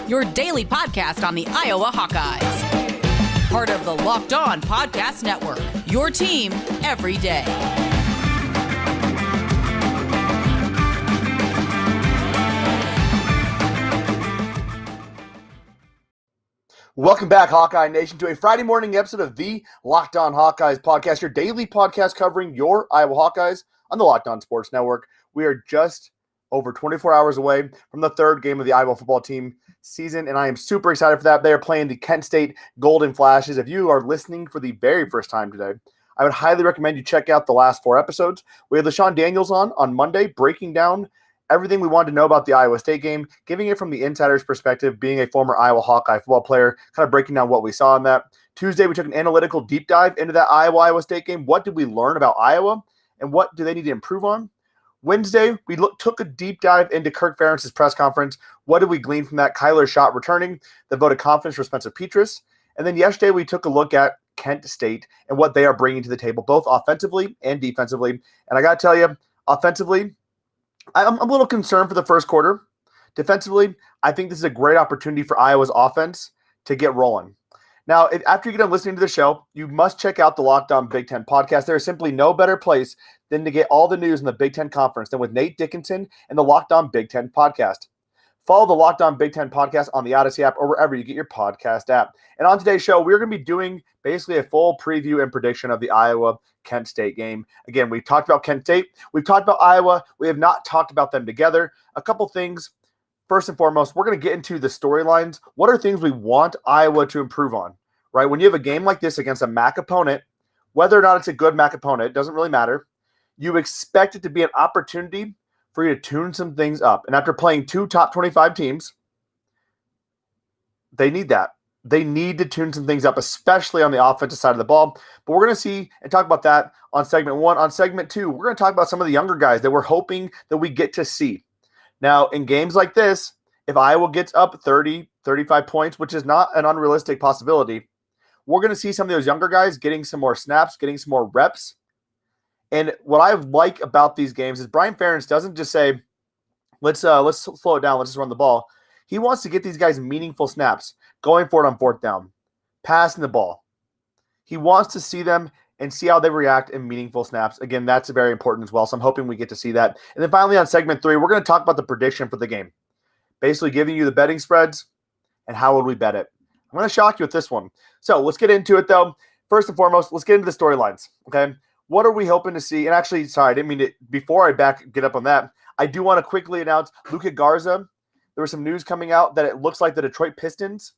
your daily podcast on the Iowa Hawkeyes. Part of the Locked On Podcast Network, your team every day. Welcome back, Hawkeye Nation, to a Friday morning episode of the Locked On Hawkeyes podcast, your daily podcast covering your Iowa Hawkeyes on the Locked On Sports Network. We are just over 24 hours away from the third game of the Iowa football team season, and I am super excited for that. They are playing the Kent State Golden Flashes. If you are listening for the very first time today, I would highly recommend you check out the last 4 episodes. We have LaShawn Daniels on Monday, breaking down everything we wanted to know about the Iowa State game, giving it from the insider's perspective, being a former Iowa Hawkeye football player, kind of breaking down what we saw in that. Tuesday, we took an analytical deep dive into that Iowa State game. What did we learn about Iowa, and what do they need to improve on? Wednesday, we took a deep dive into Kirk Ferentz's press conference. What did we glean from that? Kyler Schott returning, the vote of confidence for Spencer Petras. And then yesterday, we took a look at Kent State and what they are bringing to the table, both offensively and defensively. And I got to tell you, offensively, I'm a little concerned for the first quarter. Defensively, I think this is a great opportunity for Iowa's offense to get rolling. Now, after you get done listening to the show, you must check out the Locked On Big Ten podcast. There is simply no better place than to get all the news in the Big Ten Conference than with Nate Dickinson and the Locked On Big Ten podcast. Follow the Locked On Big Ten podcast on the Odyssey app or wherever you get your podcast app. And on today's show, we're going to be doing basically a full preview and prediction of the Iowa-Kent State game. Again, we've talked about Kent State. We've talked about Iowa. We have not talked about them together. A couple things. First and foremost, we're going to get into the storylines. What are things we want Iowa to improve on, right? When you have a game like this against a MAC opponent, whether or not it's a good MAC opponent, it doesn't really matter. You expect it to be an opportunity for you to tune some things up. And after playing 2 top 25 teams, they need that. They need to tune some things up, especially on the offensive side of the ball. But we're going to see and talk about that on segment 1. On segment 2, we're going to talk about some of the younger guys that we're hoping that we get to see. Now, in games like this, if Iowa gets up 30, 35 points, which is not an unrealistic possibility, we're going to see some of those younger guys getting some more snaps, getting some more reps. And what I like about these games is Brian Ferentz doesn't just say, let's slow it down, let's just run the ball. He wants to get these guys meaningful snaps, going for it on 4th down, passing the ball. He wants to see them and see how they react in meaningful snaps. Again, that's very important as well, so I'm hoping we get to see that. And then finally on segment 3, we're going to talk about the prediction for the game, basically giving you the betting spreads and how would we bet it. I'm going to shock you with this one. So let's get into it, though. First and foremost, let's get into the storylines, okay? What are we hoping to see? And actually, sorry, I didn't mean to, before I get up on that, I do want to quickly announce Luka Garza. There was some news coming out that it looks like the Detroit Pistons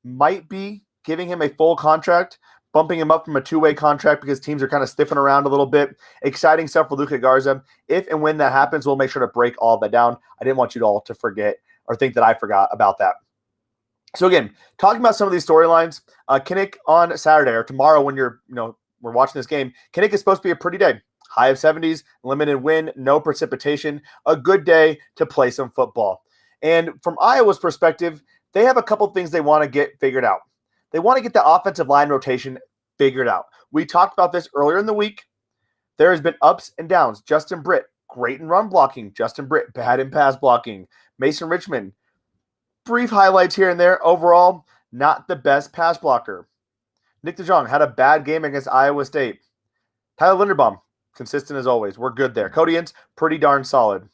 might be giving him a full contract, bumping him up from a 2-way contract because teams are kind of stiffing around a little bit. Exciting stuff for Luka Garza. If and when that happens, we'll make sure to break all of that down. I didn't want you all to forget or think that I forgot about that. So again, talking about some of these storylines, Kinnick on Saturday or tomorrow when we're watching this game, Kinnick is supposed to be a pretty day. High of 70s, limited wind, no precipitation, a good day to play some football. And from Iowa's perspective, they have a couple things they want to get figured out. They want to get the offensive line rotation figured out. We talked about this earlier in the week. There has been ups and downs. Justin Britt, great in run blocking. Justin Britt, bad in pass blocking. Mason Richmond, brief highlights here and there. Overall, not the best pass blocker. Nick DeJong had a bad game against Iowa State. Tyler Linderbaum, consistent as always. We're good there. Cody Ince, pretty darn solid.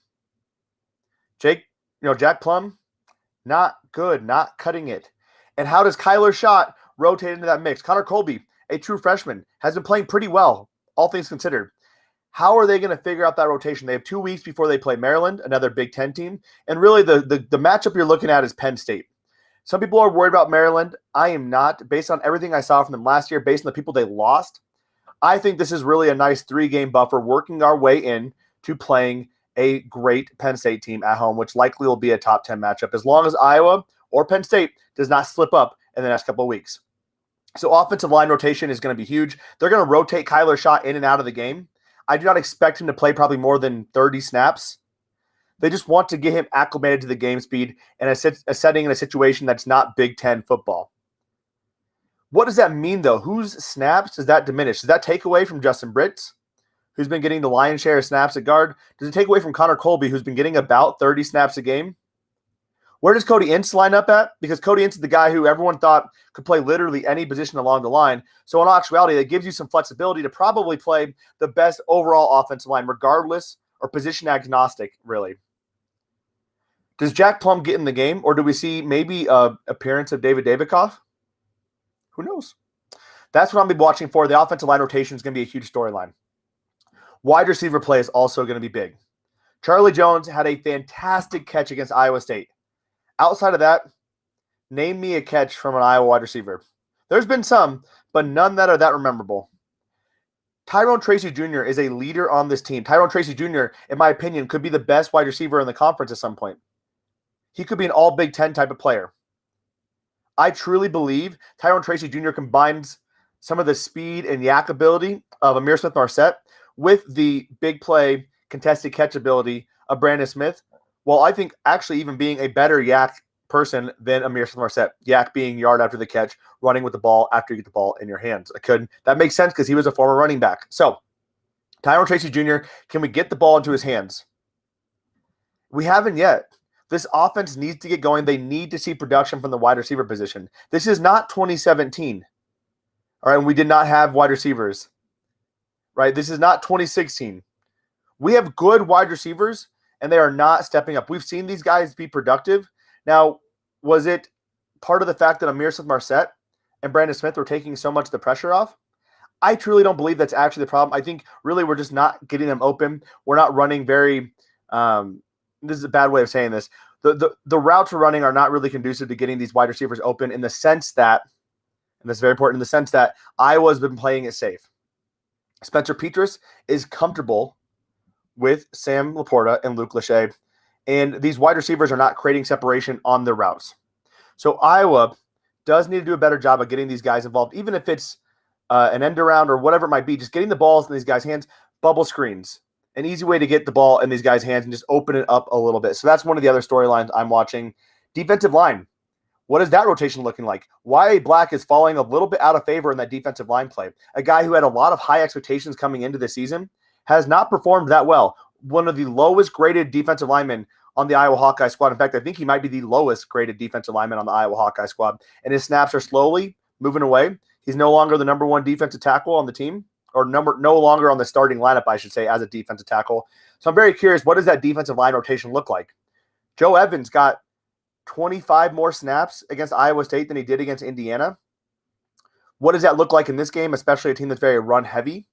Jack Plum, not good, not cutting it. And how does Kyler Schott rotate into that mix? Connor Colby, a true freshman, has been playing pretty well, all things considered. How are they going to figure out that rotation? They have 2 weeks before they play Maryland, another Big Ten team. And really the matchup you're looking at is Penn State. Some people are worried about Maryland. I am not. Based on everything I saw from them last year, based on the people they lost, I think this is really a nice 3-game buffer working our way in to playing a great Penn State team at home, which likely will be a top 10 matchup as long as Iowa or Penn State does not slip up in the next couple of weeks. So offensive line rotation is going to be huge. They're going to rotate Kyler Schott in and out of the game. I do not expect him to play probably more than 30 snaps. They just want to get him acclimated to the game speed and a setting in a situation that's not Big Ten football. What does that mean, though? Whose snaps does that diminish? Does that take away from Justin Britt, who's been getting the lion's share of snaps at guard? Does it take away from Connor Colby, who's been getting about 30 snaps a game? Where does Cody Ince line up at? Because Cody Ince is the guy who everyone thought could play literally any position along the line. So in actuality, that gives you some flexibility to probably play the best overall offensive line, regardless or position agnostic, really. Does Jack Plum get in the game, or do we see maybe an appearance of David Davidoff? Who knows? That's what I'll be watching for. The offensive line rotation is going to be a huge storyline. Wide receiver play is also going to be big. Charlie Jones had a fantastic catch against Iowa State. Outside of that, name me a catch from an Iowa wide receiver. There's been some, but none that are that memorable. Tyrone Tracy Jr. is a leader on this team. Tyrone Tracy Jr., in my opinion, could be the best wide receiver in the conference at some point. He could be an all Big Ten type of player. I truly believe Tyrone Tracy Jr. combines some of the speed and yak ability of Ihmir Smith-Marsette with the big play contested catch ability of Brandon Smith. Well, I think actually even being a better yak person than Ihmir Smith-Marsette. Yak being yard after the catch, running with the ball after you get the ball in your hands. That makes sense because he was a former running back. So, Tyrone Tracy Jr., can we get the ball into his hands? We haven't yet. This offense needs to get going. They need to see production from the wide receiver position. This is not 2017. All right, and we did not have wide receivers. Right? This is not 2016. We have good wide receivers, and they are not stepping up. We've seen these guys be productive. Now, was it part of the fact that Ihmir Smith-Marsette and Brandon Smith were taking so much of the pressure off? I truly don't believe that's actually the problem. I think really we're just not getting them open. We're not running very this is a bad way of saying this. The routes we're running are not really conducive to getting these wide receivers open in the sense that, and this is very important, in the sense that Iowa's been playing it safe. Spencer Petras is comfortable with Sam Laporta and Luke Lachey, and these wide receivers are not creating separation on their routes. So Iowa does need to do a better job of getting these guys involved, even if it's an end around or whatever it might be, just getting the balls in these guys' hands, bubble screens. An easy way to get the ball in these guys' hands and just open it up a little bit. So that's one of the other storylines I'm watching. Defensive line. What is that rotation looking like? Y.A. Black is falling a little bit out of favor in that defensive line play. A guy who had a lot of high expectations coming into the season has not performed that well. One of the lowest graded defensive linemen on the Iowa Hawkeye squad. In fact, I think he might be the lowest graded defensive lineman on the Iowa Hawkeye squad. And his snaps are slowly moving away. He's no longer the number one defensive tackle on the team, or no longer on the starting lineup, I should say, as a defensive tackle. So I'm very curious, what does that defensive line rotation look like? Joe Evans got 25 more snaps against Iowa State than he did against Indiana. What does that look like in this game, especially a team that's very run-heavy?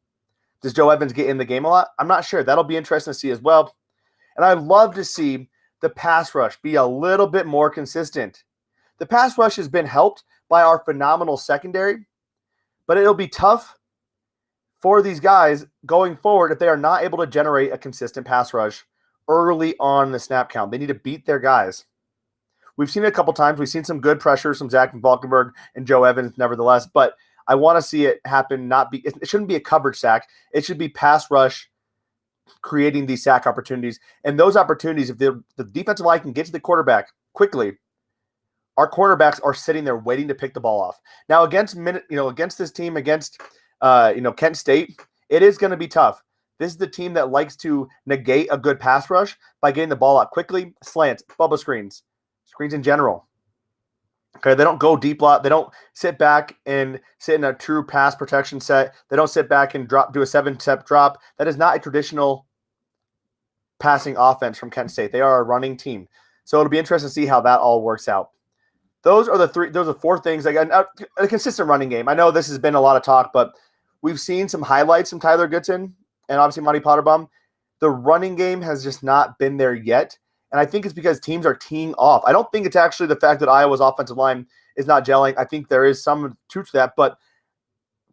Does Joe Evans get in the game a lot? I'm not sure. That'll be interesting to see as well. And I'd love to see the pass rush be a little bit more consistent. The pass rush has been helped by our phenomenal secondary, but it'll be tough for these guys going forward if they are not able to generate a consistent pass rush early on the snap count. They need to beat their guys. We've seen it a couple times. We've seen some good pressures from Zach Valkenburg and Joe Evans nevertheless, but I want to see it happen. It shouldn't be a coverage sack. It should be pass rush creating these sack opportunities. And those opportunities, if the defensive line can get to the quarterback quickly, our cornerbacks are sitting there waiting to pick the ball off. Now against this team, against Kent State, it is going to be tough. This is the team that likes to negate a good pass rush by getting the ball out quickly, slants, bubble screens in general. Okay, they don't go deep block. They don't sit back and sit in a true pass protection set. They don't sit back and do a 7-step drop. That is not a traditional passing offense from Kent State. They are a running team. So it'll be interesting to see how that all works out. Those are four things. Again, a consistent running game. I know this has been a lot of talk, but we've seen some highlights from Tyler Goodson and obviously Monty Potterbaum. The running game has just not been there yet. And I think it's because teams are teeing off. I don't think it's actually the fact that Iowa's offensive line is not gelling. I think there is some truth to that, but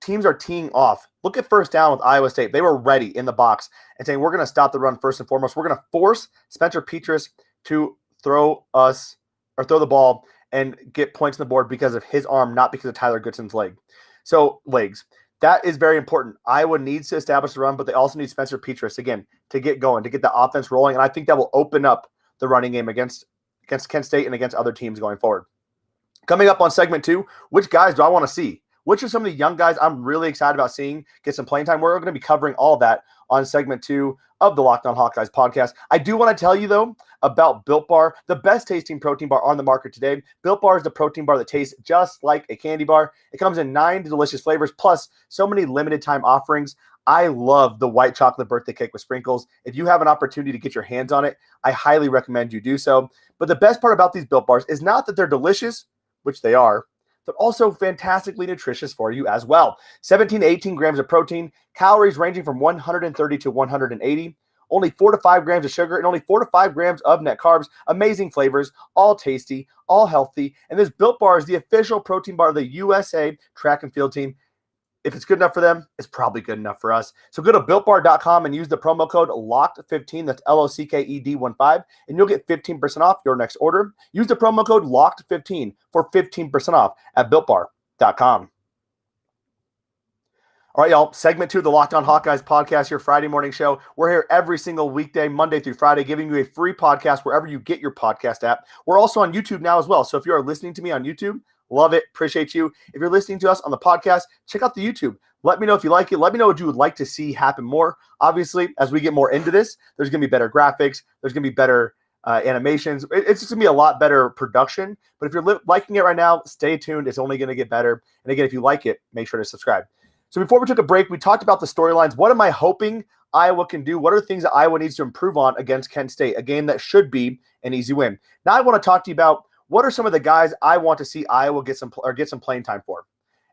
teams are teeing off. Look at first down with Iowa State. They were ready in the box and saying, we're going to stop the run first and foremost. We're going to force Spencer Petras to throw the ball and get points on the board because of his arm, not because of Tyler Goodson's legs. That is very important. Iowa needs to establish the run, but they also need Spencer Petras, again, to get going, to get the offense rolling. And I think that will open up the running game against Kent State and against other teams going forward. Coming up on segment 2, which guys do I want to see? which are some of the young guys I'm really excited about seeing get some playing time. We're going to be covering all of that on segment 2 of the Locked On Hawkeyes podcast. I do want to tell you, though, about Built Bar, the best tasting protein bar on the market today. Built Bar is the protein bar that tastes just like a candy bar. It comes in 9 delicious flavors, plus so many limited time offerings. I love the white chocolate birthday cake with sprinkles. If you have an opportunity to get your hands on it, I highly recommend you do so. But the best part about these Built Bars is not that they're delicious, which they are, but also fantastically nutritious for you as well. 17 to 18 grams of protein, calories ranging from 130 to 180, only 4 to 5 grams of sugar, and only 4 to 5 grams of net carbs. Amazing flavors, all tasty, all healthy. And this Built Bar is the official protein bar of the USA track and field team. If it's good enough for them, it's probably good enough for us. So go to BuiltBar.com and use the promo code LOCKED15, that's LOCKED15, and you'll get 15% off your next order. Use the promo code LOCKED15 for 15% off at BuiltBar.com. All right, y'all, segment 2 of the Locked On Hawkeyes podcast, your Friday morning show. We're here every single weekday, Monday through Friday, giving you a free podcast wherever you get your podcast app. We're also on YouTube now as well, so if you are listening to me on YouTube, love it. Appreciate you. If you're listening to us on the podcast, check out the YouTube. Let me know if you like it. Let me know what you would like to see happen more. Obviously, as we get more into this, there's going to be better graphics. There's going to be better animations. It's just going to be a lot better production. But if you're liking it right now, stay tuned. It's only going to get better. And again, if you like it, make sure to subscribe. So before we took a break, we talked about the storylines. What am I hoping Iowa can do? What are things that Iowa needs to improve on against Kent State, a game that should be an easy win? Now I want to talk to you about what are some of the guys I want to see Iowa get some playing time for.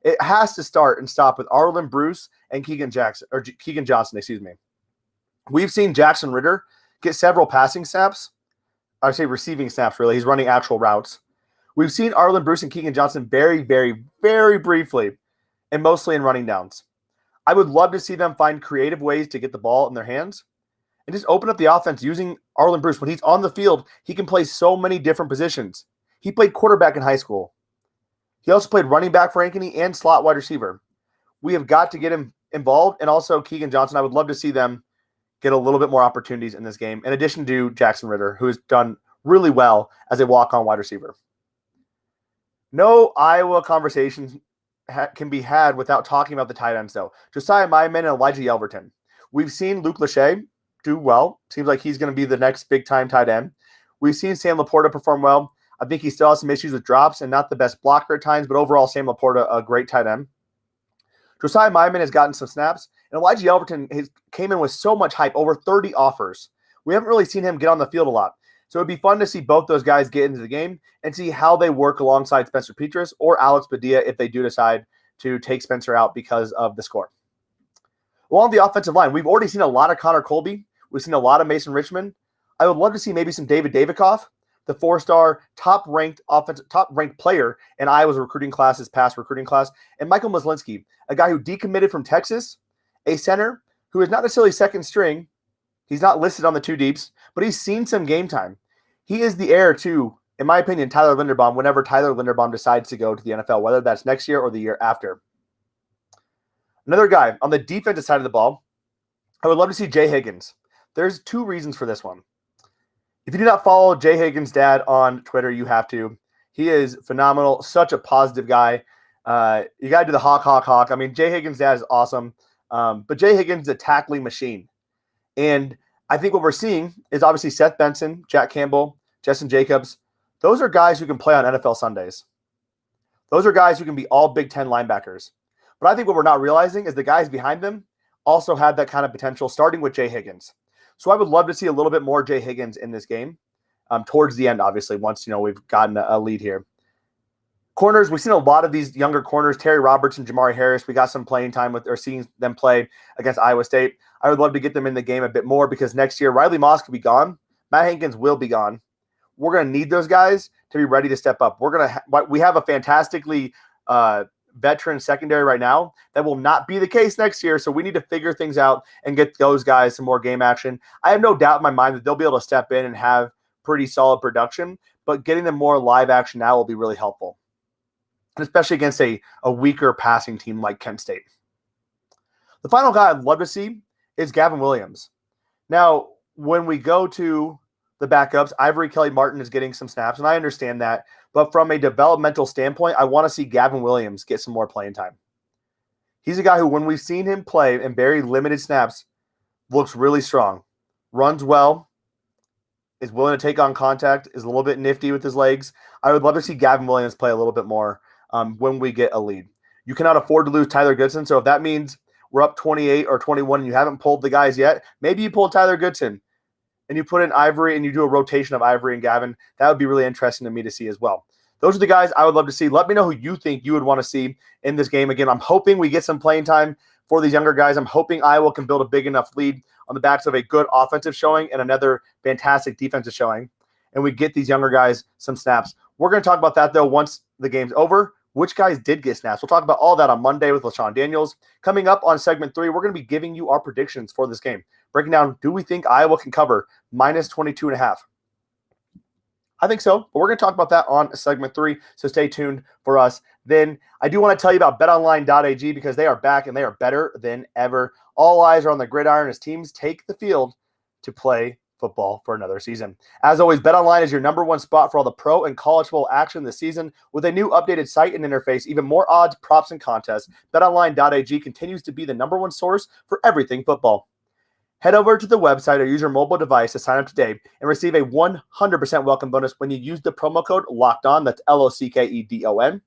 It has to start and stop with Arland Bruce and Keagan Johnson, excuse me. We've seen Jackson Ritter get several passing snaps. I say receiving snaps, really. He's running actual routes. We've seen Arland Bruce and Keagan Johnson very, very, very briefly, and mostly in running downs. I would love to see them find creative ways to get the ball in their hands and just open up the offense using Arland Bruce. When he's on the field, he can play so many different positions. He played quarterback in high school. He also played running back for Ankeny and slot wide receiver. We have got to get him involved, and also Keagan Johnson. I would love to see them get a little bit more opportunities in this game, in addition to Jackson Ritter, who has done really well as a walk-on wide receiver. No Iowa conversation can be had without talking about the tight ends, though. Josiah Myman and Elijah Yelverton. We've seen Luke Lachey do well. Seems like he's going to be the next big-time tight end. We've seen Sam Laporta perform well. I think he still has some issues with drops and not the best blocker at times, but overall, Sam Laporta, a great tight end. Josiah Myman has gotten some snaps, and Elijah Yelverton came in with so much hype, over 30 offers. We haven't really seen him get on the field a lot. So it'd be fun to see both those guys get into the game and see how they work alongside Spencer Petras or Alex Padilla if they do decide to take Spencer out because of the score. Along the offensive line, we've already seen a lot of Connor Colby. We've seen a lot of Mason Richmond. I would love to see maybe some David Davikoff, the 4-star top-ranked player in Iowa's past recruiting class, and Michael Muslinski, a guy who decommitted from Texas, a center who is not necessarily second string. He's not listed on the 2 deeps, but he's seen some game time. He is the heir to, in my opinion, Tyler Linderbaum whenever Tyler Linderbaum decides to go to the NFL, whether that's next year or the year after. Another guy on the defensive side of the ball, I would love to see Jay Higgins. There's 2 reasons for this one. If you do not follow Jay Higgins' dad on Twitter, you have to. He is phenomenal, such a positive guy. You got to do the hawk. I mean, Jay Higgins' dad is awesome, but Jay Higgins is a tackling machine. And I think what we're seeing is obviously Seth Benson, Jack Campbell, Justin Jacobs. Those are guys who can play on NFL Sundays. Those are guys who can be all Big Ten linebackers. But I think what we're not realizing is the guys behind them also had that kind of potential, starting with Jay Higgins. So I would love to see a little bit more Jay Higgins in this game towards the end, obviously, once we've gotten a lead here. Corners, we've seen a lot of these younger corners, Terry Roberts and Jamari Harris. We got some playing time with, or seeing them play against Iowa State. I would love to get them in the game a bit more because next year, Riley Moss could be gone. Matt Hankins will be gone. We're going to need those guys to be ready to step up. We have a fantastically veteran secondary right now. That will not be the case next year, so we need to figure things out and get those guys some more game action. I have no doubt in my mind that they'll be able to step in and have pretty solid production, but getting them more live action now will be really helpful, especially against a weaker passing team like Kent State. The final guy I'd love to see is Gavin Williams. Now, when we go to the backups, Ivory Kelly-Martin is getting some snaps, and I understand that. But from a developmental standpoint, I want to see Gavin Williams get some more playing time. He's a guy who, when we've seen him play in very limited snaps, looks really strong, runs well, is willing to take on contact, is a little bit nifty with his legs. I would love to see Gavin Williams play a little bit more when we get a lead. You cannot afford to lose Tyler Goodson, so if that means we're up 28 or 21 and you haven't pulled the guys yet, maybe you pull Tyler Goodson and you put in Ivory and you do a rotation of Ivory and Gavin. That would be really interesting to me to see as well. Those are the guys I would love to see. Let me know who you think you would want to see in this game. Again, I'm hoping we get some playing time for these younger guys. I'm hoping Iowa can build a big enough lead on the backs of a good offensive showing and another fantastic defensive showing, and we get these younger guys some snaps. We're going to talk about that, though, once the game's over. Which guys did get snaps? We'll talk about all that on Monday with LaShawn Daniels. Coming up on segment 3, we're going to be giving you our predictions for this game. Breaking down, do we think Iowa can cover minus 22.5? I think so, but we're going to talk about that on segment 3, so stay tuned for us. Then I do want to tell you about BetOnline.ag because they are back and they are better than ever. All eyes are on the gridiron as teams take the field to play football for another season. As always, BetOnline is your number one spot for all the pro and college football action this season. With a new updated site and interface, even more odds, props, and contests, BetOnline.ag continues to be the number one source for everything football. Head over to the website or use your mobile device to sign up today and receive a 100% welcome bonus when you use the promo code LOCKEDON. That's LOCKEDON.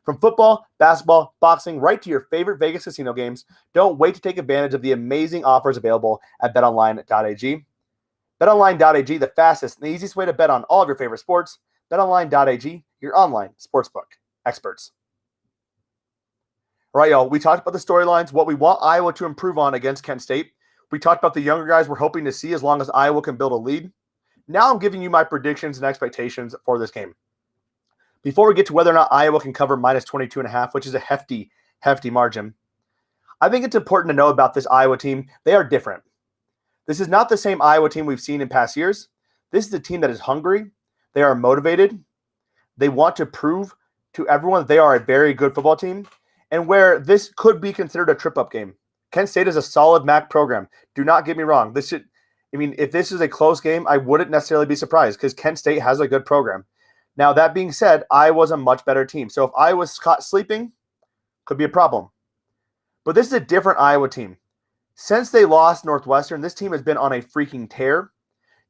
From football, basketball, boxing, right to your favorite Vegas casino games, don't wait to take advantage of the amazing offers available at betonline.ag. BetOnline.ag, the fastest and the easiest way to bet on all of your favorite sports. BetOnline.ag, your online sportsbook experts. All right, y'all, we talked about the storylines, what we want Iowa to improve on against Kent State. We talked about the younger guys we're hoping to see as long as Iowa can build a lead. Now I'm giving you my predictions and expectations for this game. Before we get to whether or not Iowa can cover minus 22.5, which is a hefty margin, I think it's important to know about this Iowa team. They are different. This is not the same Iowa team we've seen in past years. This is a team that is hungry. They are motivated. They want to prove to everyone that they are a very good football team, and where this could be considered a trip-up game. Kent State is a solid MAC program. Do not get me wrong. If this is a close game, I wouldn't necessarily be surprised because Kent State has a good program. Now, that being said, Iowa's a much better team. So if Iowa's caught sleeping, could be a problem. But this is a different Iowa team. Since they lost Northwestern, this team has been on a freaking tear.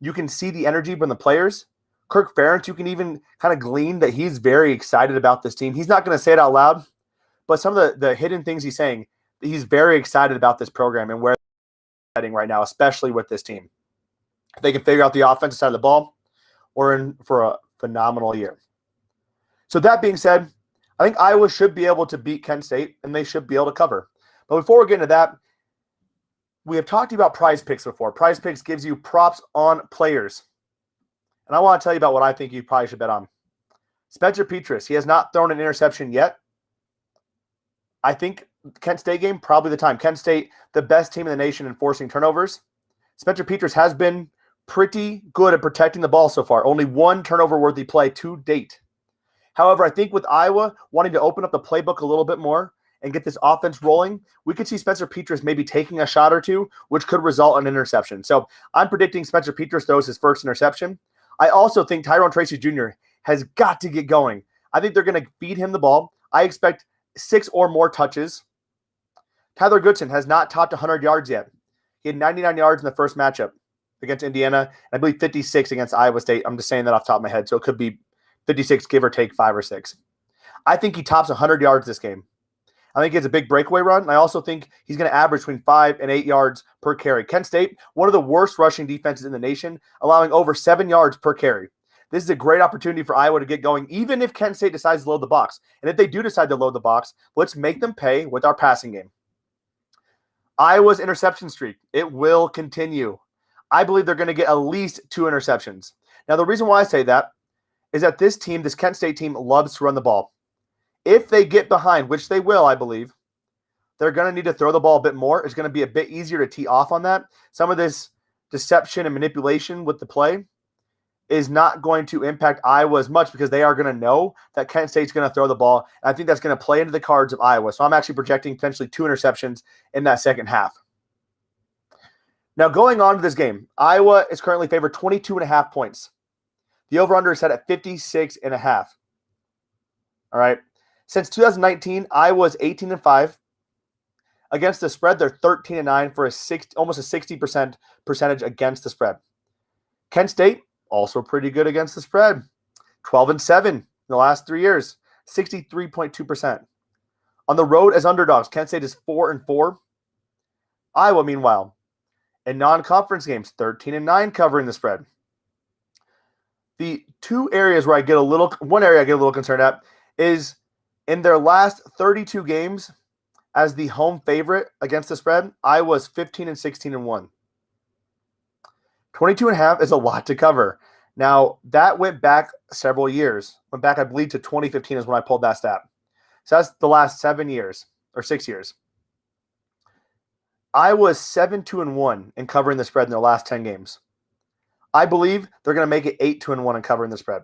You can see the energy from the players. Kirk Ferentz, you can even kind of glean that he's very excited about this team. He's not going to say it out loud, but some of the hidden things he's saying, he's very excited about this program and where they're heading right now, especially with this team. If they can figure out the offensive side of the ball, we're in for a phenomenal year. So that being said, I think Iowa should be able to beat Kent State, and they should be able to cover. But before we get into that, we have talked about Prize Picks before. Prize Picks gives you props on players. And I want to tell you about what I think you probably should bet on. Spencer Petras, he has not thrown an interception yet. I think Kent State game, probably the time. Kent State, the best team in the nation in forcing turnovers. Spencer Petras has been pretty good at protecting the ball so far. Only one turnover-worthy play to date. However, I think with Iowa wanting to open up the playbook a little bit more and get this offense rolling, we could see Spencer Petras maybe taking a shot or two, which could result in an interception. So I'm predicting Spencer Petras throws his first interception. I also think Tyrone Tracy Jr. has got to get going. I think they're going to feed him the ball. I expect 6 or more touches. Tyler Goodson has not topped 100 yards yet. He had 99 yards in the first matchup against Indiana, and I believe 56 against Iowa State. I'm just saying that off the top of my head, so it could be 56, give or take 5 or 6. I think he tops 100 yards this game. I think he has a big breakaway run, and I also think he's going to average between 5 and 8 yards per carry. Kent State, one of the worst rushing defenses in the nation, allowing over 7 yards per carry. This is a great opportunity for Iowa to get going, even if Kent State decides to load the box. And if they do decide to load the box, let's make them pay with our passing game. Iowa's interception streak, it will continue. I believe they're going to get at least 2 interceptions. Now, the reason why I say that is that this team, this Kent State team, loves to run the ball. If they get behind, which they will, I believe, they're going to need to throw the ball a bit more. It's going to be a bit easier to tee off on that. Some of this deception and manipulation with the play is not going to impact Iowa as much because they are going to know that Kent State's going to throw the ball. And I think that's going to play into the cards of Iowa. So I'm actually projecting potentially 2 interceptions in that second half. Now, going on to this game, Iowa is currently favored 22.5 points. The over-under is set at 56.5. All right. Since 2019, Iowa is 18-5. Against the spread, they're 13-9 for almost a 60% percentage against the spread. Kent State, also pretty good against the spread. 12-7 in the last 3 years, 63.2%. On the road as underdogs, Kent State is 4-4. Iowa, meanwhile, in non-conference games, 13-9 covering the spread. The two areas where one area I get a little concerned at is in their last 32 games as the home favorite against the spread, Iowa's 15-16-1. 22.5 is a lot to cover. Now, that went back several years. Went back, I believe, to 2015 is when I pulled that stat. So that's the last 7 years or 6 years. Iowa is 7-2-1 in covering the spread in their last 10 games. I believe they're going to make it 8-2-1 in covering the spread.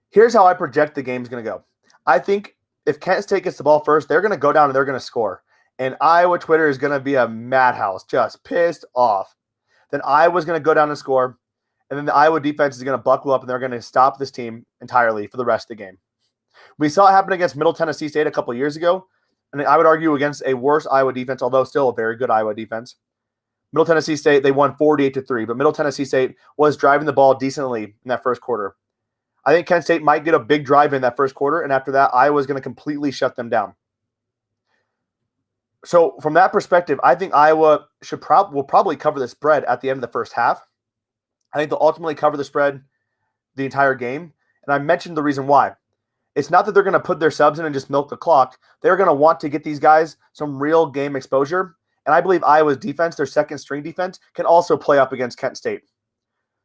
Here's how I project the game's going to go. I think if Kent State gets the ball first, they're going to go down and they're going to score. And Iowa Twitter is going to be a madhouse, just pissed off. Then Iowa's going to go down and score. And then the Iowa defense is going to buckle up and they're going to stop this team entirely for the rest of the game. We saw it happen against Middle Tennessee State a couple years ago. And I would argue against a worse Iowa defense, although still a very good Iowa defense. Middle Tennessee State, they won 48-3, but Middle Tennessee State was driving the ball decently in that first quarter. I think Kent State might get a big drive in that first quarter, and after that, Iowa's going to completely shut them down. So from that perspective, I think Iowa will probably cover the spread at the end of the first half. I think they'll ultimately cover the spread the entire game, and I mentioned the reason why. It's not that they're going to put their subs in and just milk the clock. They're going to want to get these guys some real game exposure, and I believe Iowa's defense, their second-string defense, can also play up against Kent State.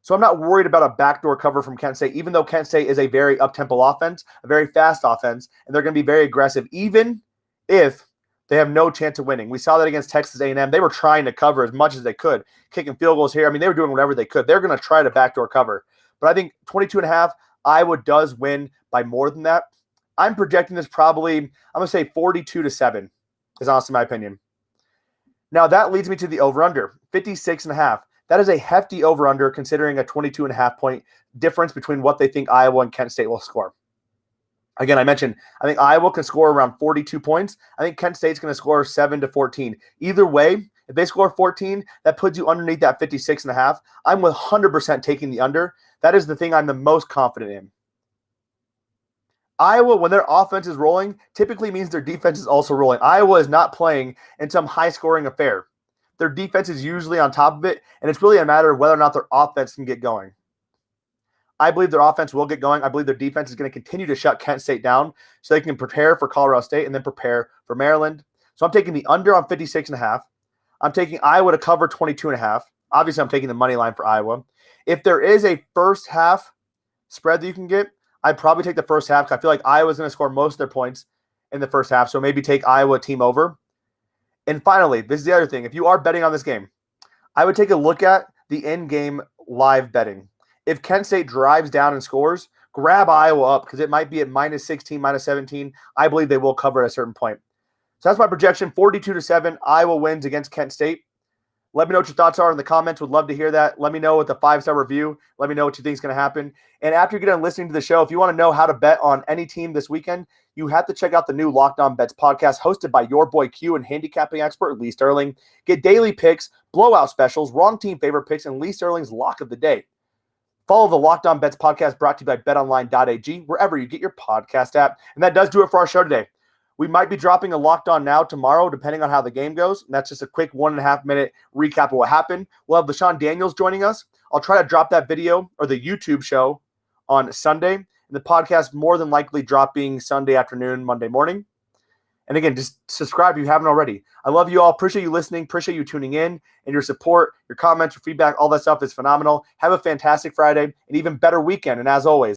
So I'm not worried about a backdoor cover from Kent State, even though Kent State is a very up-tempo offense, a very fast offense, and they're going to be very aggressive, even if they have no chance of winning. We saw that against Texas A&M. They were trying to cover as much as they could, kicking field goals here. I mean, they were doing whatever they could. They're going to try to backdoor cover. But I think 22.5, Iowa does win by more than that. I'm projecting this probably, I'm going to say 42-7 is honestly my opinion. Now, that leads me to the over-under, 56.5. That is a hefty over-under considering a 22.5 point difference between what they think Iowa and Kent State will score. Again, I mentioned, I think Iowa can score around 42 points. I think Kent State's going to score 7-14. Either way, if they score 14, that puts you underneath that 56.5. I'm 100% taking the under. That is the thing I'm the most confident in. Iowa, when their offense is rolling, typically means their defense is also rolling. Iowa is not playing in some high-scoring affair. Their defense is usually on top of it, and it's really a matter of whether or not their offense can get going. I believe their offense will get going. I believe their defense is going to continue to shut Kent State down so they can prepare for Colorado State and then prepare for Maryland. So I'm taking the under on 56.5. I'm taking Iowa to cover 22.5. Obviously, I'm taking the money line for Iowa. If there is a first half spread that you can get, I'd probably take the first half because I feel like Iowa's going to score most of their points in the first half. So maybe take Iowa team over. And finally, this is the other thing. If you are betting on this game, I would take a look at the in-game live betting. If Kent State drives down and scores, grab Iowa up because it might be at -16, -17. I believe they will cover at a certain point. So that's my projection, 42-7. Iowa wins against Kent State. Let me know what your thoughts are in the comments. Would love to hear that. Let me know with the 5-star review. Let me know what you think is going to happen. And after you get done listening to the show, if you want to know how to bet on any team this weekend, you have to check out the new Locked On Bets podcast hosted by your boy Q and handicapping expert Lee Sterling. Get daily picks, blowout specials, wrong team favorite picks, and Lee Sterling's lock of the day. Follow the Locked On Bets podcast brought to you by BetOnline.ag, wherever you get your podcast app. And that does do it for our show today. We might be dropping a Locked On Now tomorrow, depending on how the game goes. And that's just a quick 1.5 minute recap of what happened. We'll have LaShawn Daniels joining us. I'll try to drop that video or the YouTube show on Sunday. And the podcast more than likely dropping Sunday afternoon, Monday morning. And again, just subscribe if you haven't already. I love you all. Appreciate you listening. Appreciate you tuning in. And your support, your comments, your feedback, all that stuff is phenomenal. Have a fantastic Friday, an even better weekend. And as always,